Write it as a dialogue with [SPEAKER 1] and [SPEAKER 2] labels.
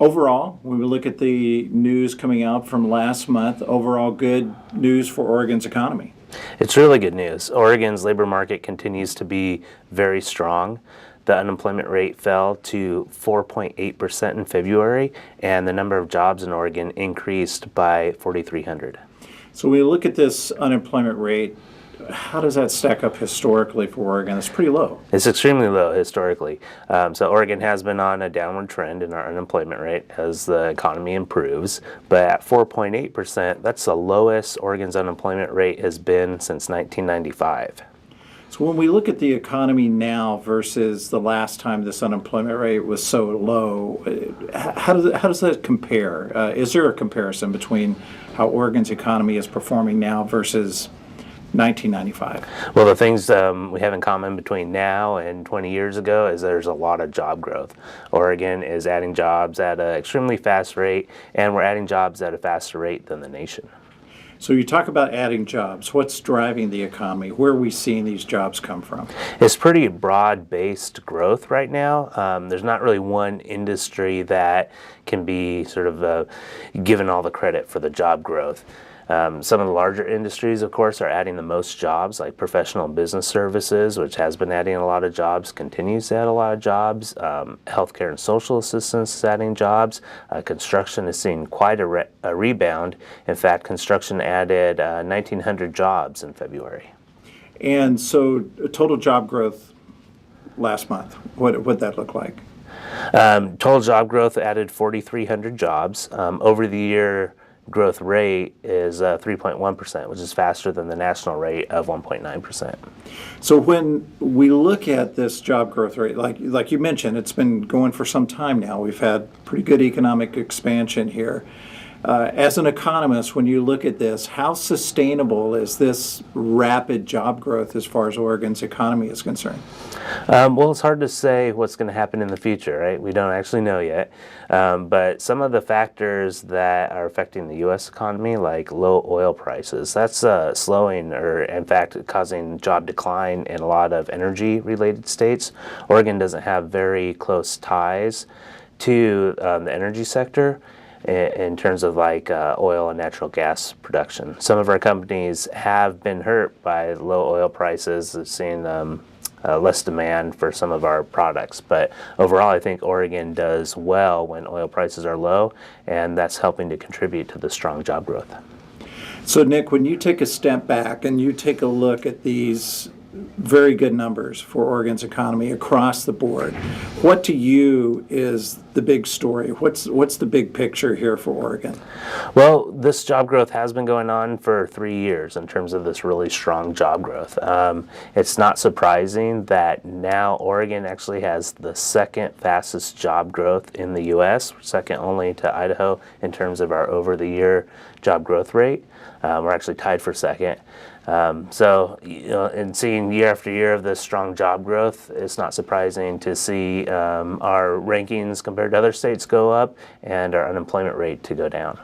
[SPEAKER 1] Overall, when we look at the news coming out from last month, overall good news for Oregon's economy.
[SPEAKER 2] It's really good news. Oregon's labor market continues to be very strong. The unemployment rate fell to 4.8% in February, and the number of jobs in Oregon increased by 4,300.
[SPEAKER 1] So when we look at this unemployment rate, how does that stack up historically for Oregon? It's pretty low.
[SPEAKER 2] It's extremely low historically. So Oregon has been on a downward trend in our unemployment rate as the economy improves. But at 4.8%, that's the lowest Oregon's unemployment rate has been since 1995.
[SPEAKER 1] So when we look at the economy now versus the last time this unemployment rate was so low, how does that compare? Is there a comparison between how Oregon's economy is performing now versus 1995?
[SPEAKER 2] Well, the things we have in common between now and 20 years ago is there's a lot of job growth. Oregon is adding jobs at an extremely fast rate, and we're adding jobs at a faster rate than the nation.
[SPEAKER 1] So you talk about adding jobs. What's driving the economy? Where are we seeing these jobs come from?
[SPEAKER 2] It's pretty broad-based growth right now. There's not really one industry that can be sort of given all the credit for the job growth. Some of the larger industries, of course, are adding the most jobs, like professional and business services, which has been adding a lot of jobs, continues to add a lot of jobs. Healthcare and social assistance is adding jobs. Construction is seeing quite a rebound. In fact, construction added 1,900 jobs in February.
[SPEAKER 1] And so total job growth last month, what'd that look like?
[SPEAKER 2] Total job growth added 4,300 jobs. Over the year, growth rate is 3.1%, which is faster than the national rate of 1.9%.
[SPEAKER 1] So when we look at this job growth rate, like you mentioned, it's been going for some time now. We've had pretty good economic expansion here. As an economist, when you look at this, how sustainable is this rapid job growth as far as Oregon's economy is concerned?
[SPEAKER 2] Well, it's hard to say what's going to happen in the future, right? We don't actually know yet. But some of the factors that are affecting the U.S. economy, like low oil prices, that's slowing or, in fact, causing job decline in a lot of energy-related states. Oregon doesn't have very close ties to the energy sector in terms of like oil and natural gas production. Some of our companies have been hurt by low oil prices, seeing less demand for some of our products. But overall, I think Oregon does well when oil prices are low, and that's helping to contribute to the strong job growth.
[SPEAKER 1] So Nick, when you take a step back and you take a look at these very good numbers for Oregon's economy across the board, what to you is the big story? What's the big picture here for Oregon?
[SPEAKER 2] Well, this job growth has been going on for 3 years in terms of this really strong job growth. It's not surprising that now Oregon actually has the second fastest job growth in the U.S., second only to Idaho in terms of our over-the-year job growth rate. We're actually tied for second. So, in seeing year after year of this strong job growth, it's not surprising to see our rankings compared to other states go up and our unemployment rate to go down.